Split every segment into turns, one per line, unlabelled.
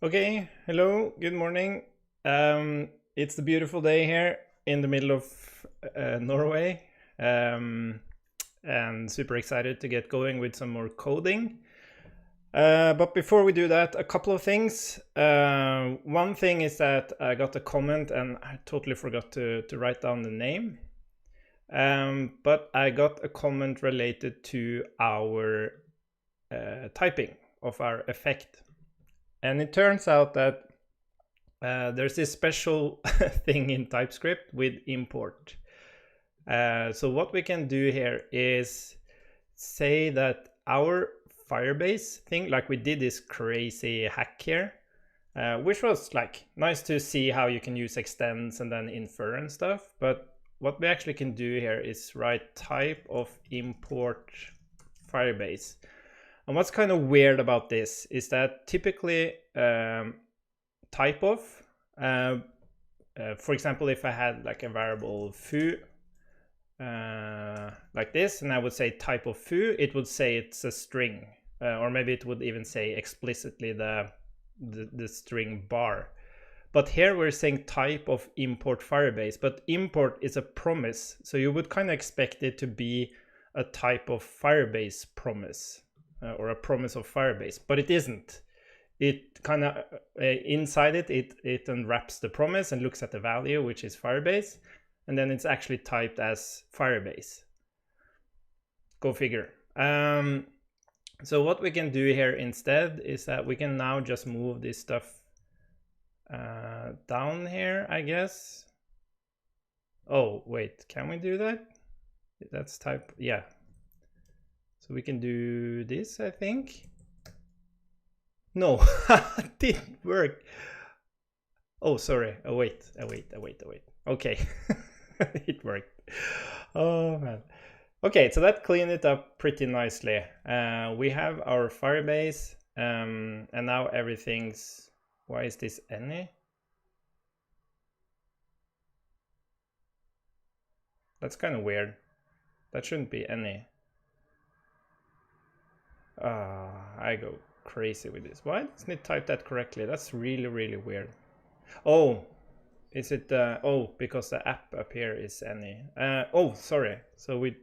Okay, hello, good morning. It's a beautiful day here in the middle of Norway, and super excited to get going with some more coding. But before we do that, a couple of things. One thing is that I got a comment and I totally forgot to write down the name. But I got a comment related to our typing of our effect. And it turns out that there's this special thing in TypeScript with import. So what we can do here is say that our Firebase thing, like we did this crazy hack here, which was like nice to see how you can use extends and then infer and stuff. But what we actually can do here is write type of import Firebase. And what's kind of weird about this is that typically type of, for example, if I had like a variable foo like this, and I would say type of foo, it would say it's a string, or maybe it would even say explicitly the string bar. But here we're saying type of import Firebase, but import is a promise, so you would kind of expect it to be a type of Firebase promise, or a promise of Firebase, but it isn't. It kind of inside it unwraps the promise and looks at the value, which is Firebase, and then it's actually typed as Firebase. Go figure. So what we can do here instead is that we can now just move this stuff down here, I guess. Oh, wait, can we do that? That's type, yeah. So we can do this, I think. No, it didn't work. Oh, sorry. Oh, wait. Okay, it worked. Oh, man. Okay, so that cleaned it up pretty nicely. We have our Firebase, and now everything's... Why is this any? That's kind of weird. That shouldn't be any. I go crazy with this. Why doesn't it type that correctly? That's really, really weird. Oh, is it oh, because the app up here is any. Oh, sorry. So we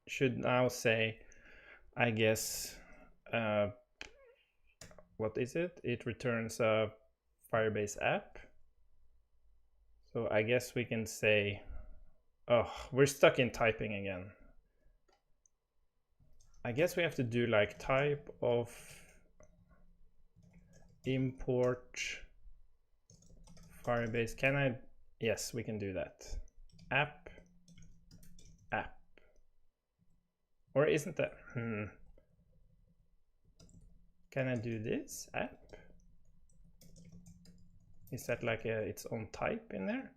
should now say, I guess, what is it? It returns a Firebase app. So I guess we can say, oh, we're stuck in typing again. I guess we have to do like type of import Firebase. Can I? Yes, we can do that. App. Or isn't that? Can I do this? App? Is that like its own type in there?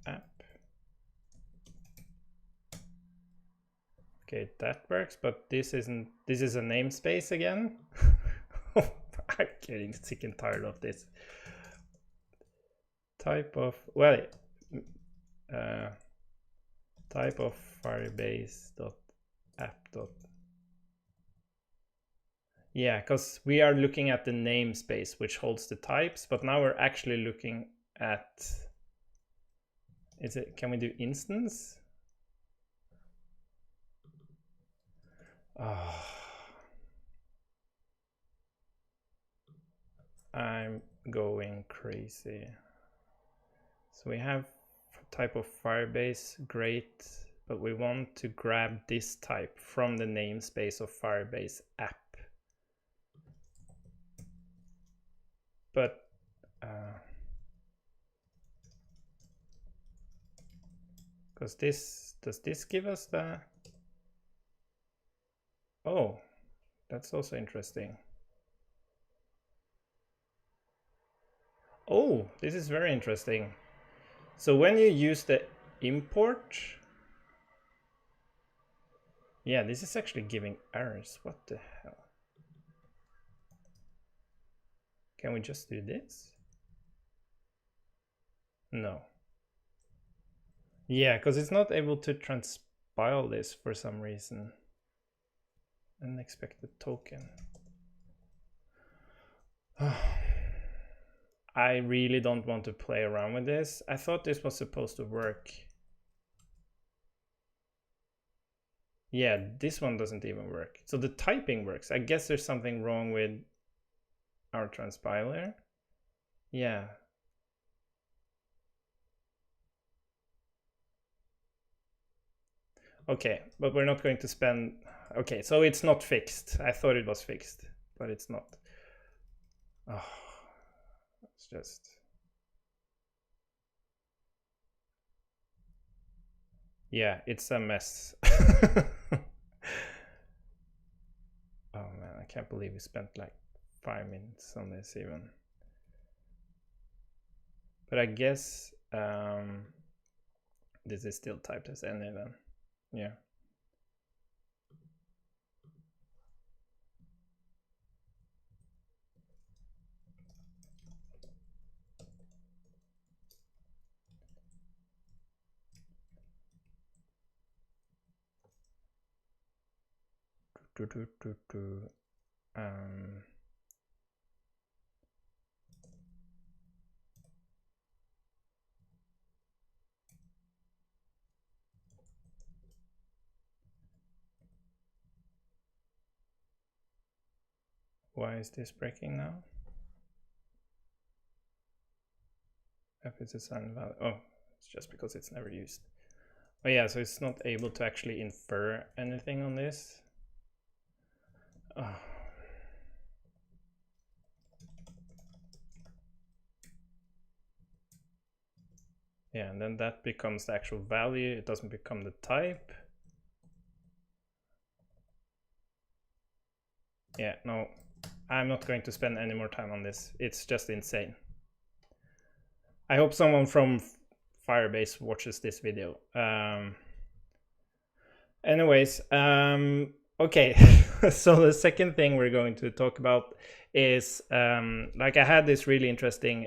App. Okay, that works, but this isn't. This is a namespace again. I'm getting sick and tired of this. Type of, well, type of Firebase.app. Yeah, because we are looking at the namespace which holds the types, but now we're actually looking at, is it, can we do instance? Oh, I'm going crazy. So we have type of Firebase, great, but we want to grab this type from the namespace of Firebase app. But because this, does this give us the... Oh, that's also interesting. Oh, this is very interesting. So when you use the import, yeah, this is actually giving errors. What the hell? Can we just do this? No. Yeah, because it's not able to transpile transpile this for some reason. Unexpected token. I really don't want to play around with this. I thought this was supposed to work. Yeah, this one doesn't even work. So the typing works. I guess there's something wrong with our transpiler. Yeah. Okay, but we're not going to spend... Okay, so it's not fixed. I thought it was fixed, but it's not. Oh, it's just... Yeah, it's a mess. Oh man, I can't believe we spent like 5 minutes on this even. But I guess this is still typed as any then. Yeah. Why is this breaking now? If it's assigned value. Oh, it's just because it's never used. Oh yeah, so it's not able to actually infer anything on this. Oh. Yeah, and then that becomes the actual value. It doesn't become the type. Yeah, no, I'm not going to spend any more time on this. It's just insane. I hope someone from Firebase watches this video. Anyways, okay, so the second thing we're going to talk about is, like I had this really interesting,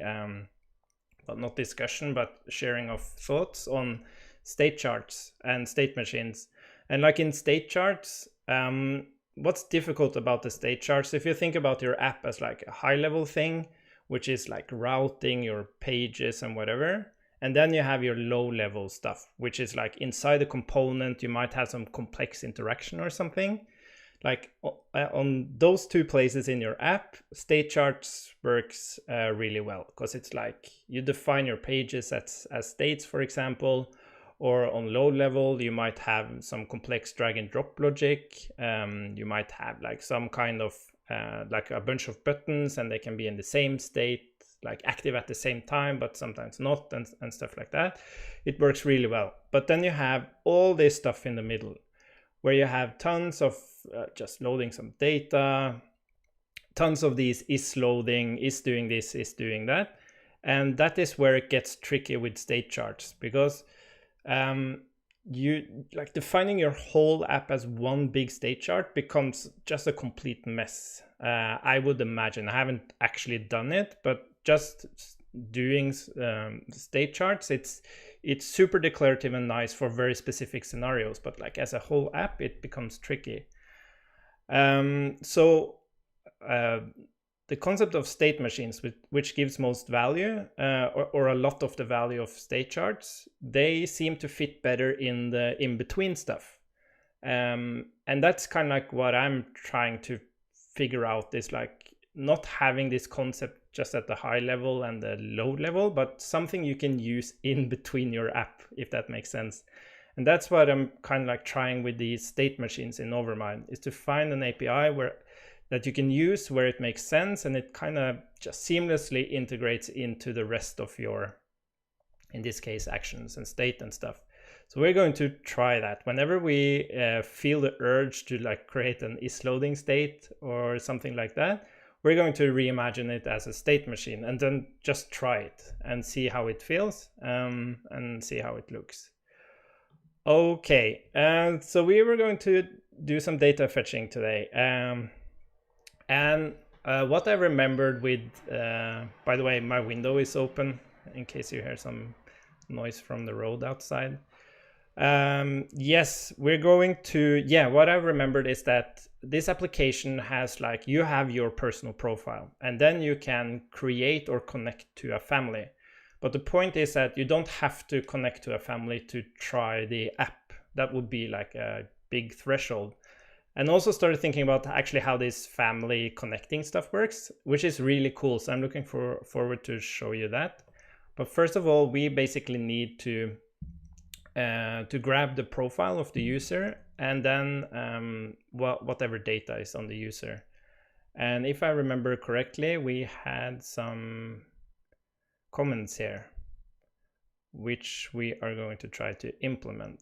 well, not discussion, but sharing of thoughts on state charts and state machines. And like in state charts, what's difficult about the state charts, if you think about your app as like a high level thing, which is like routing your pages and whatever, and then you have your low level stuff, which is like inside the component, you might have some complex interaction or something. Like on those two places in your app, state charts works really well, because it's like you define your pages as states, for example, or on low level, you might have some complex drag and drop logic. You might have like some kind of like a bunch of buttons, and they can be in the same state, like active at the same time, but sometimes not, and stuff like that. It works really well. But then you have all this stuff in the middle, where you have tons of just loading some data, tons of these is loading, is doing this, is doing that. And that is where it gets tricky with state charts, because you like defining your whole app as one big state chart becomes just a complete mess. I would imagine. I haven't actually done it, but just doing state charts, it's super declarative and nice for very specific scenarios, but like as a whole app, it becomes tricky. The concept of state machines, which gives most value, or a lot of the value of state charts, they seem to fit better in the in-between stuff. And that's kind of like what I'm trying to figure out, is like not having this concept just at the high level and the low level, but something you can use in between your app, if that makes sense. And that's what I'm kind of like trying with these state machines in Overmind, is to find an API that you can use where it makes sense, and it kind of just seamlessly integrates into the rest of your, in this case, actions and state and stuff. So we're going to try that. Whenever we feel the urge to like create an isLoading state or something like that, we're going to reimagine it as a state machine, and then just try it and see how it feels, and see how it looks. Okay, so we were going to do some data fetching today. And what I remembered with, by the way, my window is open in case you hear some noise from the road outside. Yes, we're going to, yeah, what I remembered is that this application has like, you have your personal profile and then you can create or connect to a family. But the point is that you don't have to connect to a family to try the app. That would be like a big threshold. And also started thinking about actually how this family connecting stuff works, which is really cool. So I'm looking forward to show you that. But first of all, we basically need to grab the profile of the user and then whatever data is on the user. And if I remember correctly, we had some comments here, which we are going to try to implement.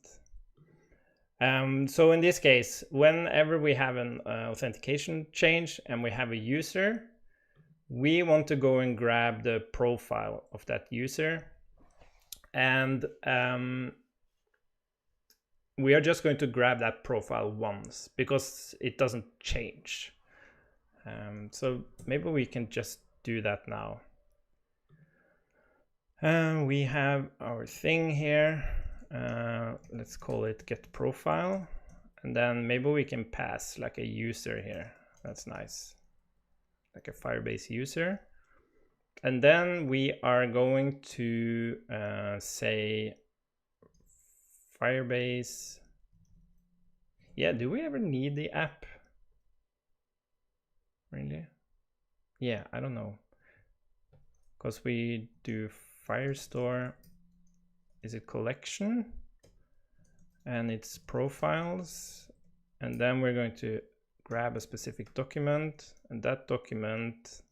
So in this case, whenever we have an authentication change and we have a user, we want to go and grab the profile of that user. And we are just going to grab that profile once because it doesn't change. So maybe we can just do that now. We have our thing here. Let's call it get profile. And then maybe we can pass like a user here. That's nice. Like a Firebase user. And then we are going to say Firebase. Yeah, do we ever need the app? Really? Yeah, I don't know. Because we do Firestore. Is it collection? And it's profiles. And then we're going to grab a specific document. And that document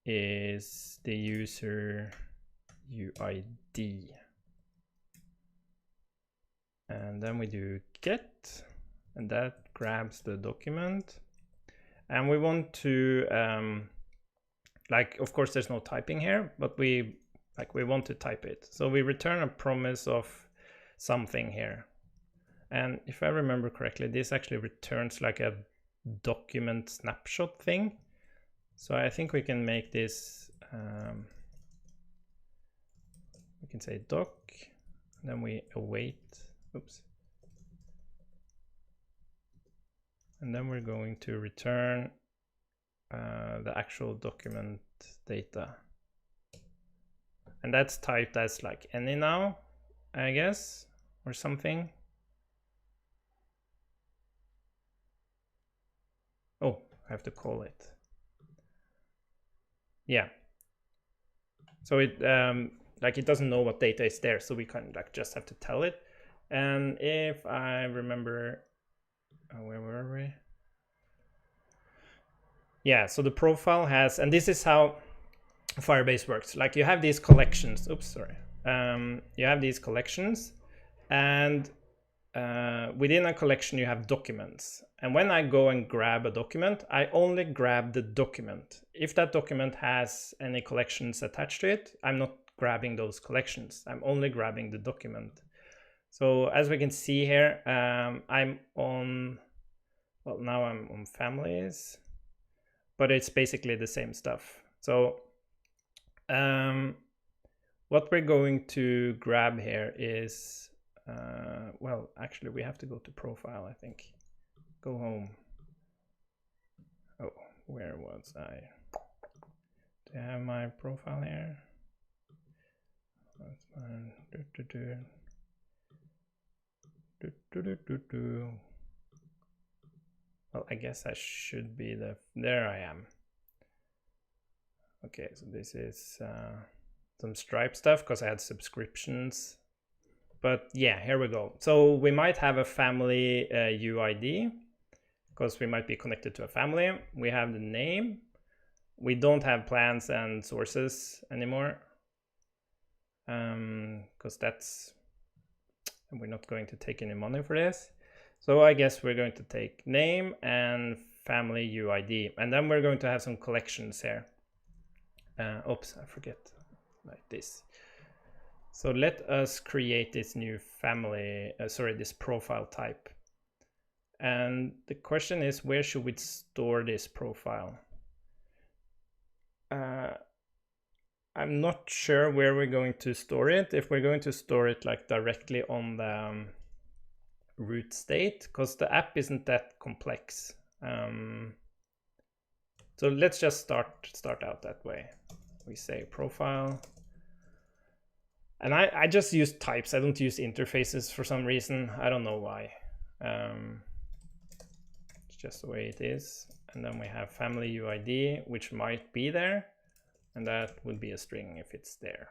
is the user UID. And then we do get, and that grabs the document. And we want to, like, of course, there's no typing here, but we want to type it. So we return a promise of something here. And if I remember correctly, this actually returns like a document snapshot thing. So I think we can make this, we can say doc, and then we await. Oops. And then we're going to return the actual document data. And that's typed as like any now, I guess, or something. Oh, I have to call it. Yeah. So it like it doesn't know what data is there, so we kind of like just have to tell it. And if I remember, where were we? Yeah, so the profile has, and this is how Firebase works. Like you have these collections. Oops, sorry. You have these collections, and within a collection you have documents. And when I go and grab a document, I only grab the document. If that document has any collections attached to it, I'm not grabbing those collections. I'm only grabbing the document. So as we can see here, I'm on, well, now I'm on families, but it's basically the same stuff. So what we're going to grab here is, well, actually we have to go to profile, I think. Go home. Oh, where was I? Do I have my profile here? That's fine. Well, I guess I should be there I am. Okay, so this is some Stripe stuff because I had subscriptions. But yeah, here we go. So we might have a family UID because we might be connected to a family. We have the name. We don't have plans and sources anymore because we're not going to take any money for this. So I guess we're going to take name and family UID, and then we're going to have some collections here. Oops, I forget, like this. So let us create this new family, this profile type. And the question is, where should we store this profile? I'm not sure where we're going to store it. If we're going to store it like directly on the root state, because the app isn't that complex. So let's just start out that way. We say profile. And I just use types. I don't use interfaces for some reason. I don't know why. It's just the way it is. And then we have family UID, which might be there. And that would be a string if it's there.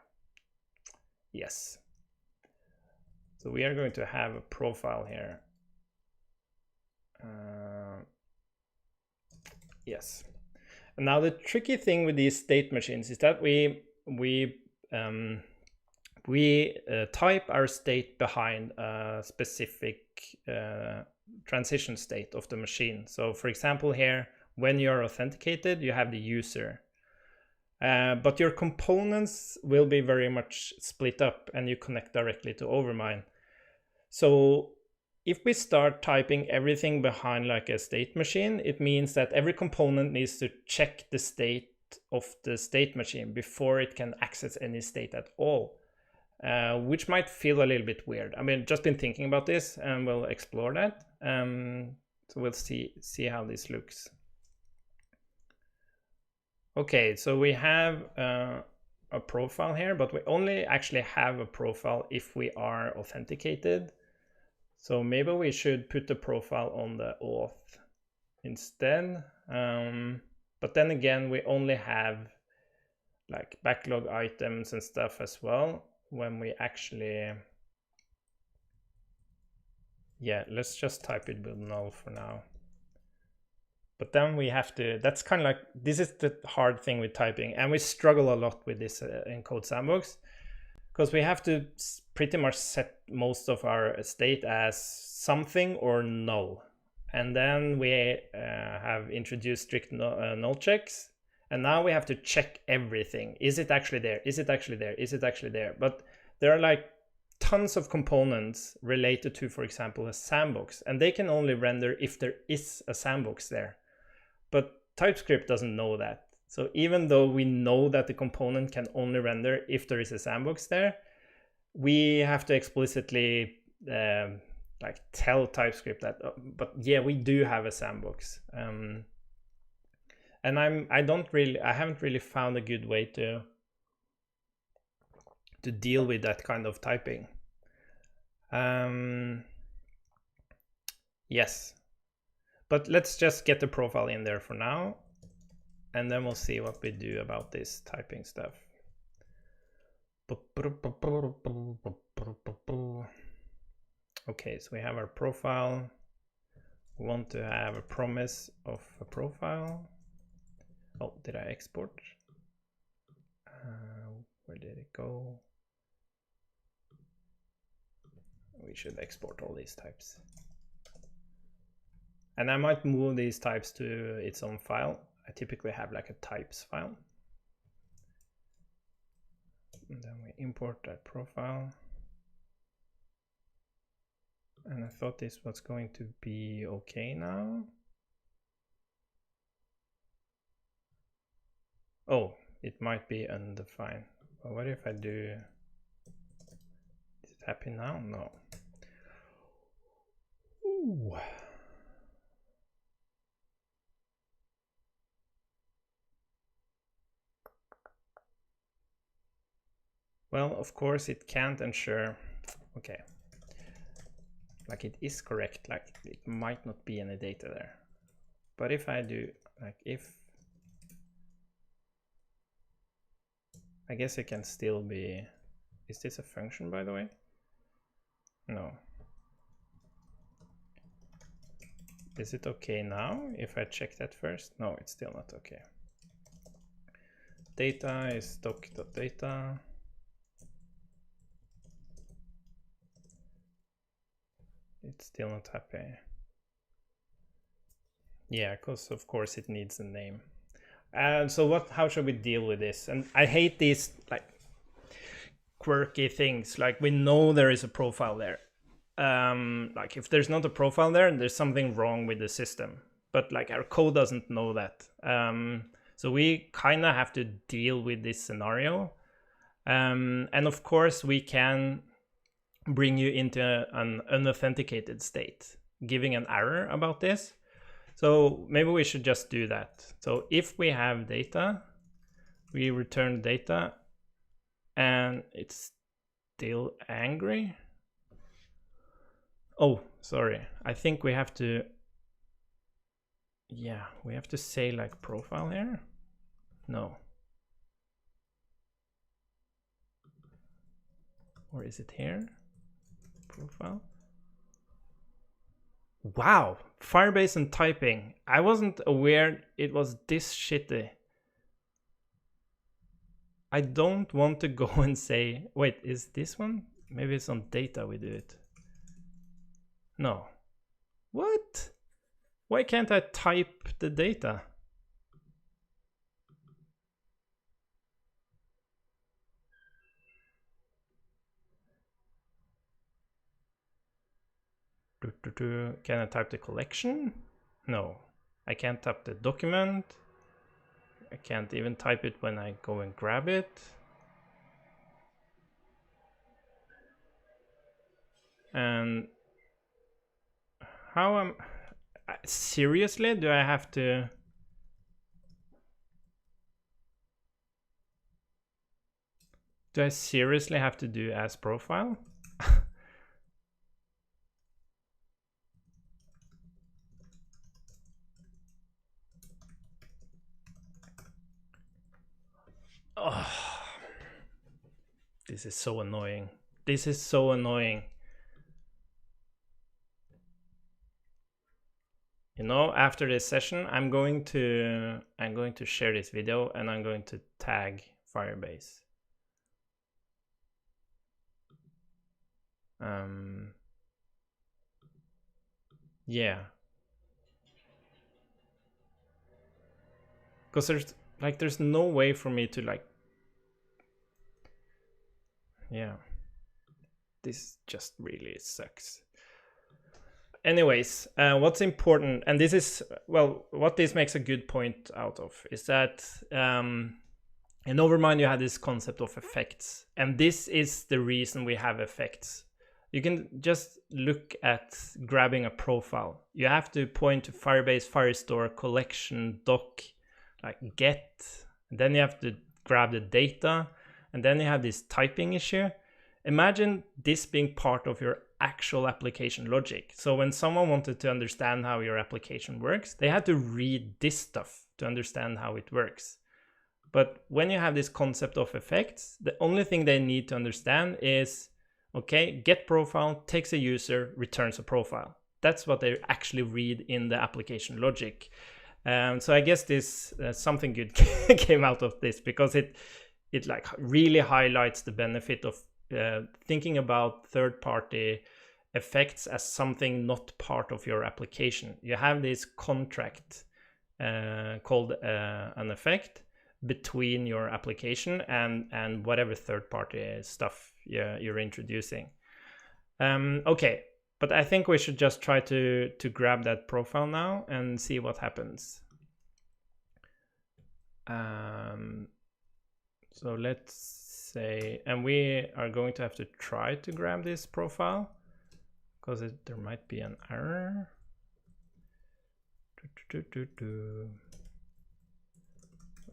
Yes. So we are going to have a profile here. Yes. And now the tricky thing with these state machines is that we type our state behind a specific transition state of the machine. So for example here, when you're authenticated, you have the user. But your components will be very much split up and you connect directly to Overmind. So if we start typing everything behind like a state machine, it means that every component needs to check the state of the state machine before it can access any state at all, which might feel a little bit weird. I mean, just been thinking about this and we'll explore that. So we'll see how this looks. Okay, so we have a profile here, but we only actually have a profile if we are authenticated. So maybe we should put the profile on the auth instead. But then again, we only have like backlog items and stuff as well when we actually, yeah, let's just type it with null for now. But then we have to, that's kind of like, this is the hard thing with typing. And we struggle a lot with this in Code Sandbox, because we have to pretty much set most of our state as something or null. And then we have introduced strict null checks. And now we have to check everything. Is it actually there? Is it actually there? Is it actually there? But there are like tons of components related to, for example, a sandbox. And they can only render if there is a sandbox there. But TypeScript doesn't know that. So even though we know that the component can only render if there is a sandbox there, we have to explicitly like tell TypeScript that, but yeah, we do have a sandbox. And I haven't really found a good way to deal with that kind of typing. Yes. But let's just get the profile in there for now, and then we'll see what we do about this typing stuff. Okay, so we have our profile. We want to have a promise of a profile. Oh, did I export? Where did it go? We should export all these types. And I might move these types to its own file. I typically have like a types file. And then we import that profile. And I thought this was going to be okay now. Oh, it might be undefined. But what if I do, is it happy now? No. Ooh. Well, of course it can't ensure, okay. Like it is correct, like it might not be any data there. But if I do, like if, I guess it can still be, is this a function by the way? No. Is it okay now if I check that first? No, it's still not okay. Data is doc.data. It's still not happy. Yeah, because of course it needs a name. And so how should we deal with this? And I hate these like quirky things. Like we know there is a profile there. Like if there's not a profile there, there's something wrong with the system. But like our code doesn't know that. So we kind of have to deal with this scenario. And of course, we can bring you into an unauthenticated state, giving an error about this. So maybe we should just do that. So if we have data, we return data, and it's still angry. Oh, sorry. I think we have to, yeah, we have to say like profile here. No. Or is it here? Profile. Wow, Firebase and typing. I wasn't aware it was this shitty. I don't want to go and say, wait, is this one? Maybe it's on data we do it. No. What? Why can't I type the data? Can I type the collection? No. I can't type the document. I can't even type it when I go and grab it. And how am... Seriously, do I have to... Do I seriously have to do as profile? Oh, this is so annoying. This is so annoying. You know, after this session, I'm going to share this video and I'm going to tag Firebase. Yeah. Because there's no way for me to like, yeah, this just really sucks. Anyways, what's important, and this is, well, what this makes a good point out of is that in Overmind you had this concept of effects, and this is the reason we have effects. You can just look at grabbing a profile. You have to point to Firebase, Firestore, collection, doc, like get, and then you have to grab the data, and then you have this typing issue. Imagine this being part of your actual application logic. So when someone wanted to understand how your application works, they had to read this stuff to understand how it works. But when you have this concept of effects, the only thing they need to understand is, okay, get profile, takes a user, returns a profile. That's what they actually read in the application logic. So I guess this something good came out of this, because it like really highlights the benefit of thinking about third-party effects as something not part of your application. You have this contract called an effect between your application and whatever third-party stuff you're introducing. Okay, but I think we should just try to grab that profile now and see what happens. So let's say, and we are going to have to try to grab this profile because there might be an error. I'm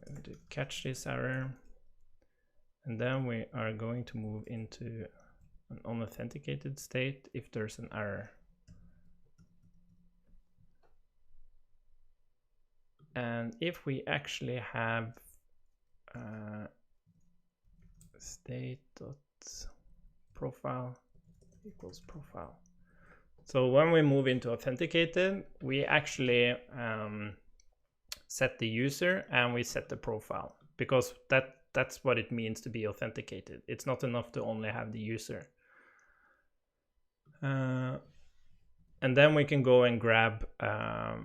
going to catch this error, and then we are going to move into an unauthenticated state if there's an error. And if we actually have state.profile equals profile. So when we move into authenticated, we actually set the user and we set the profile, because that's what it means to be authenticated. It's not enough to only have the user. And then we can go and grab the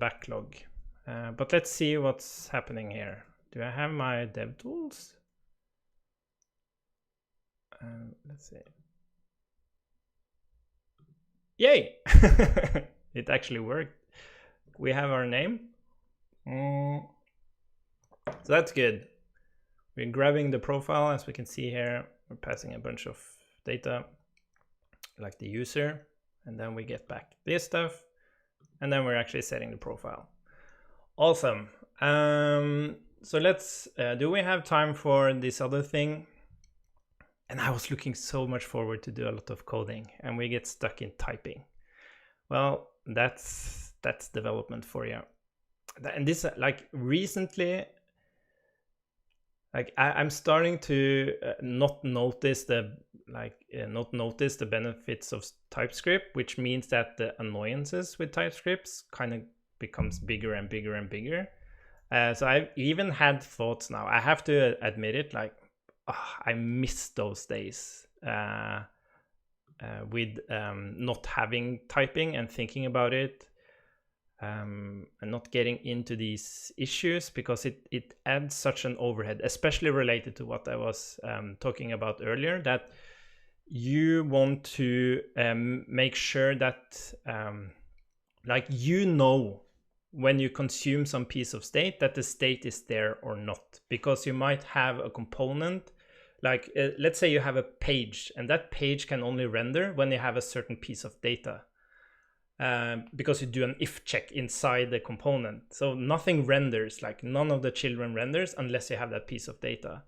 backlog. But let's see what's happening here. Do I have my dev tools? Let's see. Yay! It actually worked. we have our name. So that's good. We're grabbing the profile, as we can see here. We're passing a bunch of data, like the user, and then we get back this stuff, and then we're actually setting the profile. Awesome. So let's, do we have time for this other thing? And I was looking so much forward to do a lot of coding, and we get stuck in typing. Well, that's development for you. And this, like, recently, like I'm starting to not notice the benefits of TypeScript, which means that the annoyances with TypeScripts kind of becomes bigger and bigger and bigger. So I've even had thoughts now. I have to admit it, like, I miss those days with not having typing and thinking about it. And not getting into these issues, because it adds such an overhead, especially related to what I was talking about earlier, that you want to make sure that like, you know, when you consume some piece of state, that the state is there or not, because you might have a component, like let's say you have a page, and that page can only render when you have a certain piece of data. Because you do an if check inside the component. So nothing renders, like none of the children renders unless you have that piece of data.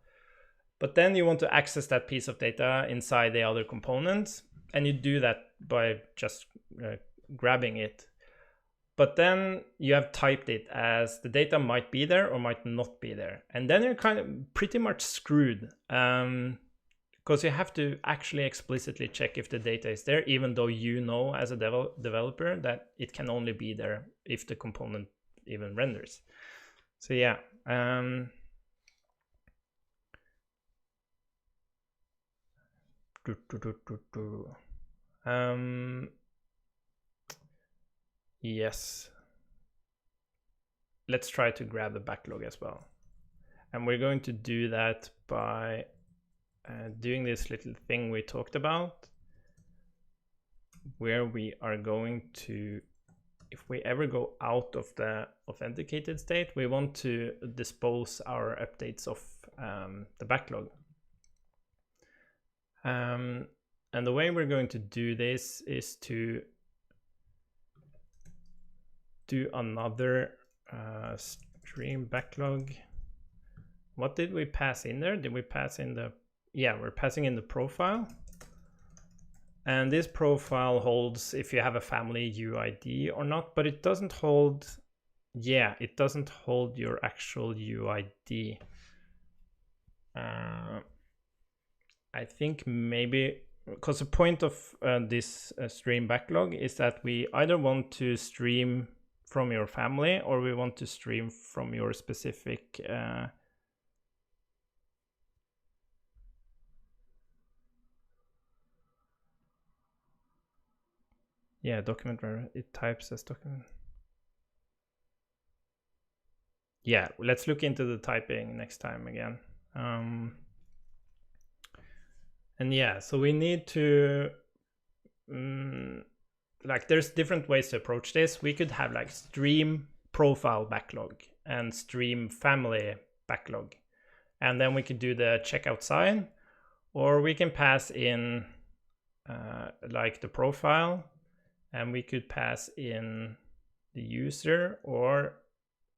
But then you want to access that piece of data inside the other components, and you do that by just grabbing it. But then you have typed it as the data might be there or might not be there. And then you're kind of pretty much screwed. Because you have to actually explicitly check if the data is there, even though you know as a developer that it can only be there if the component even renders. So yeah. Yes. Let's try to grab the backlog as well. And we're going to do that by doing this little thing we talked about, where we are going to, if we ever go out of the authenticated state, we want to dispose our updates of the backlog. And the way we're going to do this is to do another stream backlog. What did we pass in there? Did we pass in the, yeah, we're passing in the profile. And this profile holds if you have a family UID or not, but it doesn't hold, yeah, it doesn't hold your actual UID. I think maybe, because the point of this stream backlog is that we either want to stream from your family or we want to stream from your specific yeah, document where it types as document. Yeah, let's look into the typing next time again. And yeah, so we need to like, there's different ways to approach this. We could have like stream profile backlog and stream family backlog, and then we could do the checkout sign, or we can pass in like the profile, and we could pass in the user, or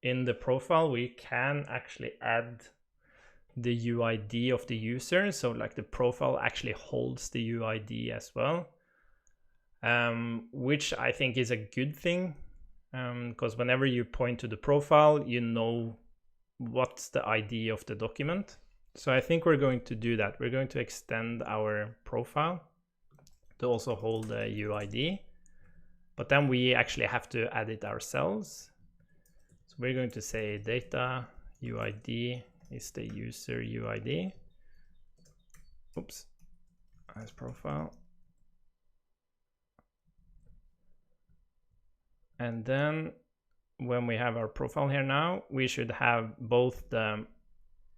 in the profile we can actually add the UID of the user, so like the profile actually holds the UID as well, which I think is a good thing, because whenever you point to the profile, you know what's the ID of the document. So I think we're going to do that. We're going to extend our profile to also hold the UID, but then we actually have to add it ourselves. So we're going to say data UID is the user UID. Oops, as profile. And then when we have our profile here now, we should have both the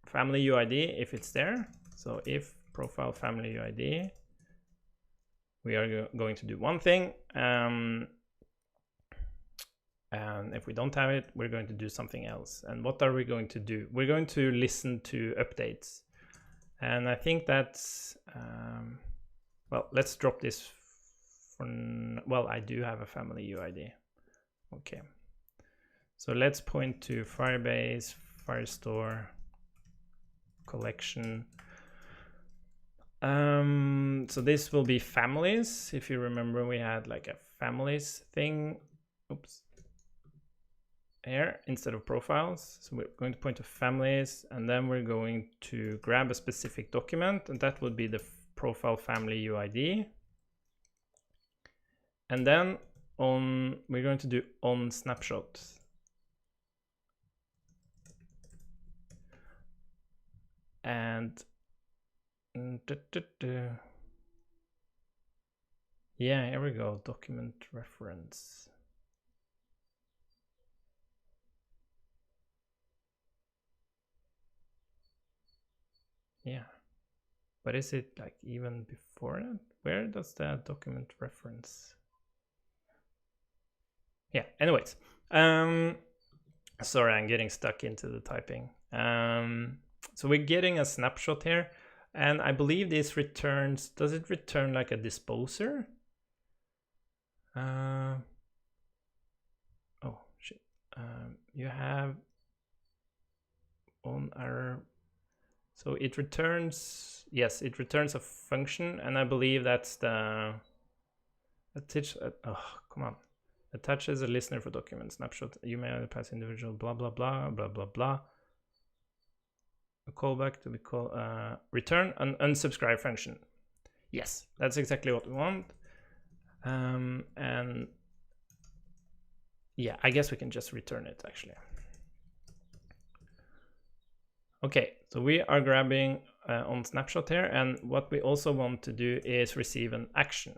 family UID if it's there. So if profile family UID, we are going to do one thing. And if we don't have it, we're going to do something else. And what are we going to do? We're going to listen to updates. And I think that's, well, let's drop this for, well, I do have a family UID. Okay. So let's point to Firebase, Firestore, collection. So this will be families. If you remember, we had like a families thing. Oops. Here instead of profiles. So we're going to point to families, and then we're going to grab a specific document, and that would be the profile family UID. And then we're going to do on snapshot. And yeah, here we go, document reference. Yeah, but is it like even before that? Where does the document reference? Yeah, anyways, sorry, I'm getting stuck into the typing. So we're getting a snapshot here, and I believe this returns, does it return like a disposer? Oh shit, you have on our, so it returns, yes, it returns a function, and I believe that's the, oh, come on. Attaches a listener for document snapshot. You may only pass individual blah, blah, blah, blah, blah, blah. A callback to be called, return an unsubscribe function. Yes, that's exactly what we want. And yeah, I guess we can just return it actually. Okay, so we are grabbing on snapshot here, and what we also want to do is receive an action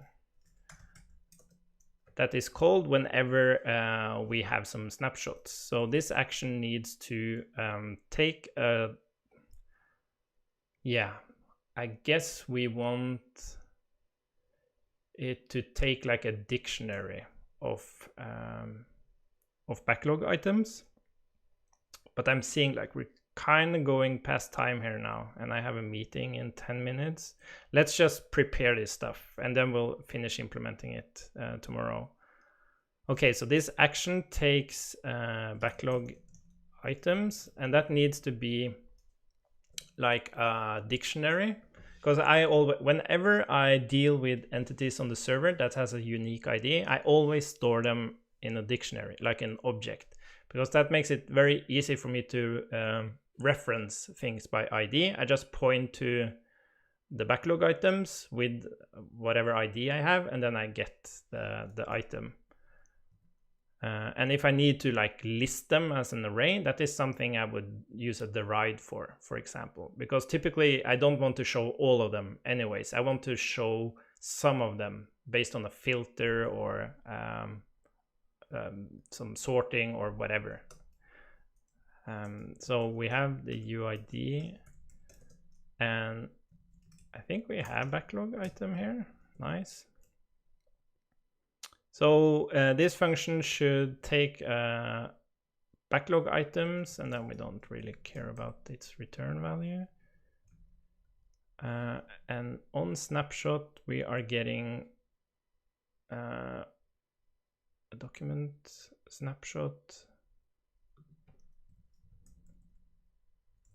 that is called whenever we have some snapshots. So this action needs to take a, yeah, I guess we want it to take like a dictionary of backlog items. But I'm seeing like we're kind of going past time here now, and I have a meeting in 10 minutes. Let's just prepare this stuff, and then we'll finish implementing it tomorrow. Okay, so this action takes backlog items, and that needs to be like a dictionary, because whenever I deal with entities on the server that has a unique ID, I always store them in a dictionary, like an object, because that makes it very easy for me to reference things by ID. I just point to the backlog items with whatever ID I have, and then I get the item. And if I need to like list them as an array, that is something I would use a derived for example, because typically I don't want to show all of them anyways. I want to show some of them based on a filter or some sorting or whatever. So we have the UID, and I think we have backlog item here. Nice. So this function should take backlog items, and then we don't really care about its return value. And on snapshot, we are getting a document snapshot.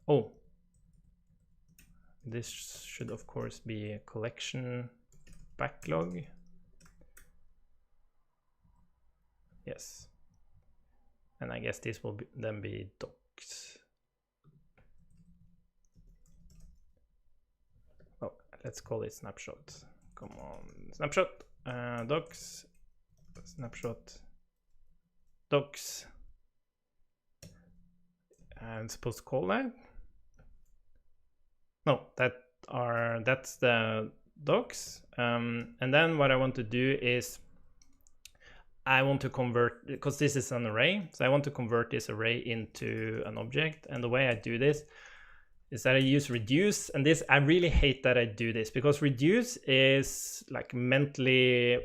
Oh, this should of course be a collection backlog. Yes, and I guess this will then be docs. Oh, let's call it snapshot. Come on, snapshot, docs, snapshot, docs. I'm supposed to call that? No, that's the docs. And then what I want to do is I want to convert, because this is an array, so I want to convert this array into an object. And the way I do this is that I use reduce, and this, I really hate that I do this, because reduce is like mentally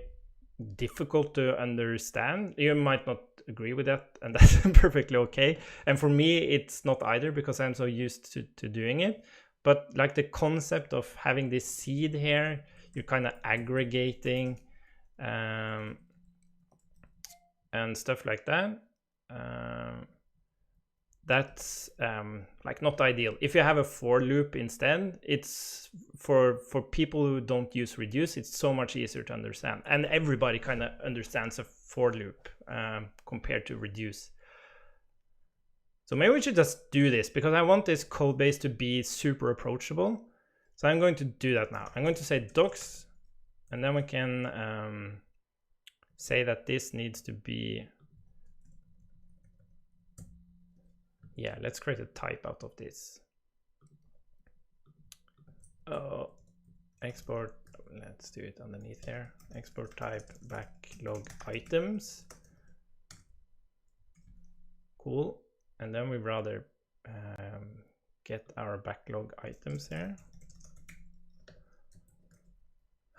difficult to understand. You might not agree with that, and that's perfectly okay. And for me, it's not either, because I'm so used to doing it. But like the concept of having this seed here, you're kind of aggregating and stuff like that. That's like not ideal. If you have a for loop instead, it's for people who don't use reduce, it's so much easier to understand, and everybody kind of understands a for loop compared to reduce. So maybe we should just do this, because I want this code base to be super approachable. So I'm going to do that now. I'm going to say docs, and then we can say that this needs to be, yeah, let's create a type out of this. Export, let's do it underneath here. Export type backlog items. Cool. And then we rather get our backlog items here.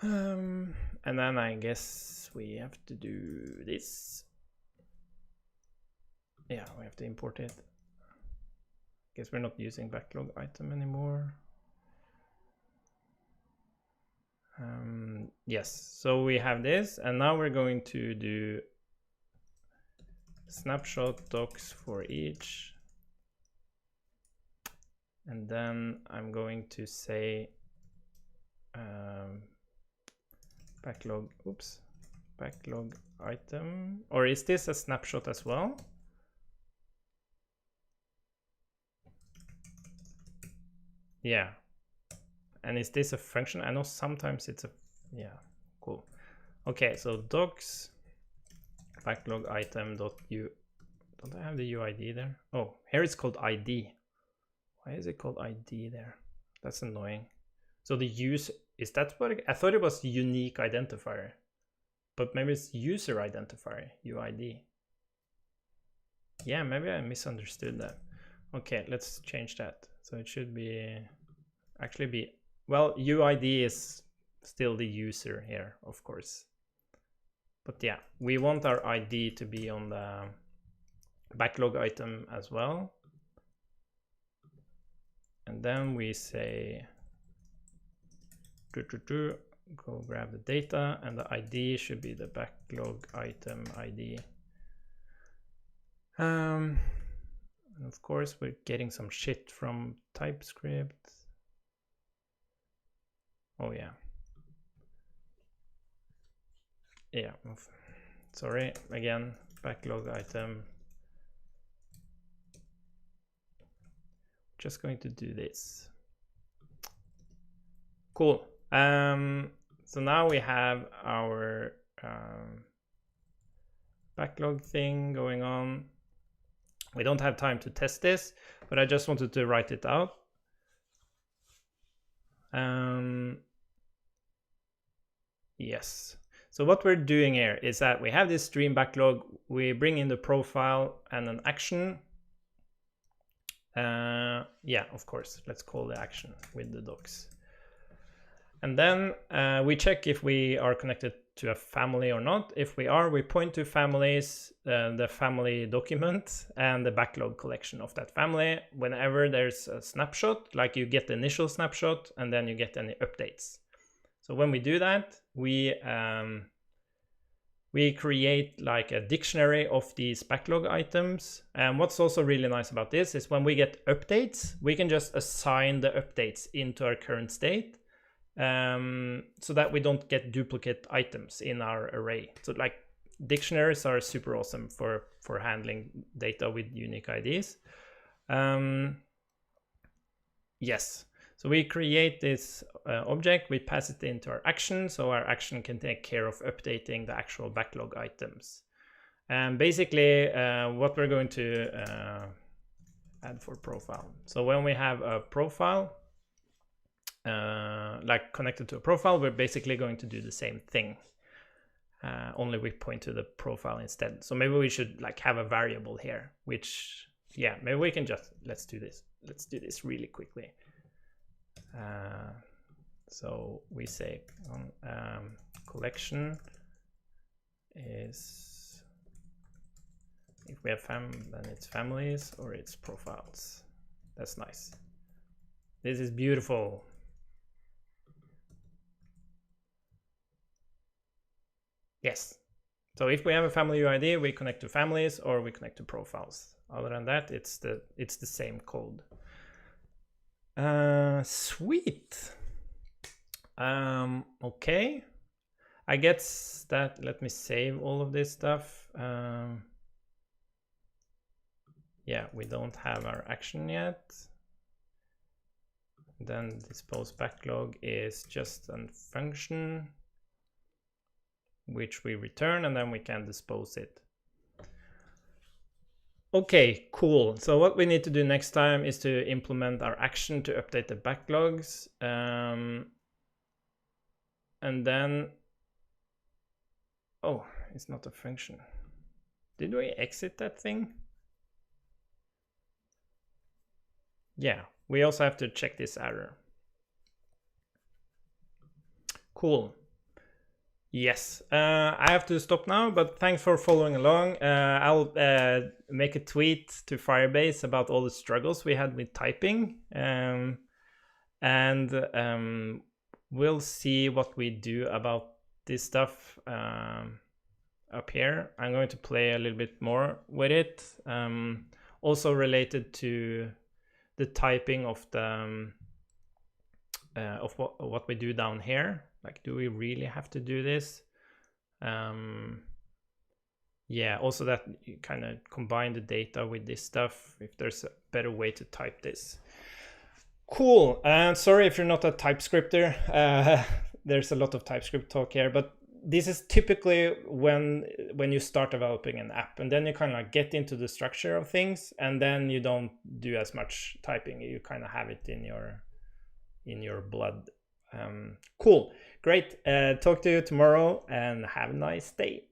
And then I guess we have to do this. Yeah, we have to import it. Guess we're not using backlog item anymore. Yes, so we have this, and now we're going to do snapshot docs for each. And then I'm going to say backlog item, or is this a snapshot as well? Yeah. And is this a function? I know sometimes it's a, yeah, cool. Okay, so docs backlog item dot u. Don't I have the UID there? Oh, here it's called ID. Why is it called ID there? That's annoying. So the use, is that what I thought it was unique identifier, but maybe it's user identifier, UID. Yeah, maybe I misunderstood that. Okay, let's change that. So it should be actually be, well, UID is still the user here, of course. But yeah, we want our ID to be on the backlog item as well. And then we say, go grab the data, and the ID should be the backlog item ID. And of course, we're getting some shit from TypeScript. Oh yeah. Yeah, sorry, again, backlog item. Just going to do this. Cool. So now we have our backlog thing going on. We don't have time to test this, but I just wanted to write it out. Yes. So what we're doing here is that we have this stream backlog, we bring in the profile and an action. Yeah, of course, let's call the action with the docs. And then we check if we are connected to a family or not. If we are, we point to families, the family document, and the backlog collection of that family. Whenever there's a snapshot, like you get the initial snapshot and then you get any updates. So when we do that, we create like a dictionary of these backlog items. And what's also really nice about this is when we get updates, we can just assign the updates into our current state, so that we don't get duplicate items in our array. So like dictionaries are super awesome for handling data with unique IDs. Yes. So we create this object, we pass it into our action, so our action can take care of updating the actual backlog items. And basically what we're going to add for profile. So when we have a profile, like connected to a profile, we're basically going to do the same thing. Only we point to the profile instead. So maybe we should like have a variable here, which, yeah, maybe we can just, let's do this. Let's do this really quickly. So we say collection is If we have then it's families or it's profiles. That's nice. This is beautiful. Yes. So if we have a family UID, we connect to families or we connect to profiles. Other than that, it's the same code. Sweet. Okay. I guess that, let me save all of this stuff. Yeah, we don't have our action yet. Then dispose backlog is just a function which we return, and then we can dispose it. Okay, cool. So what we need to do next time is to implement our action to update the backlogs. And then, oh, it's not a function. Did we exit that thing? Yeah, we also have to check this error. Cool. Yes, I have to stop now, but thanks for following along. I'll make a tweet to Firebase about all the struggles we had with typing, and we'll see what we do about this stuff up here. I'm going to play a little bit more with it, also related to the typing of the of what we do down here. Like, do we really have to do this? Yeah, also that you kind of combine the data with this stuff, if there's a better way to type this. Cool. And sorry if you're not a TypeScripter. There's a lot of TypeScript talk here, but this is typically when you start developing an app, and then you kind of like get into the structure of things, and then you don't do as much typing. You kind of have it in your blood. Cool, great. Talk to you tomorrow and have a nice day.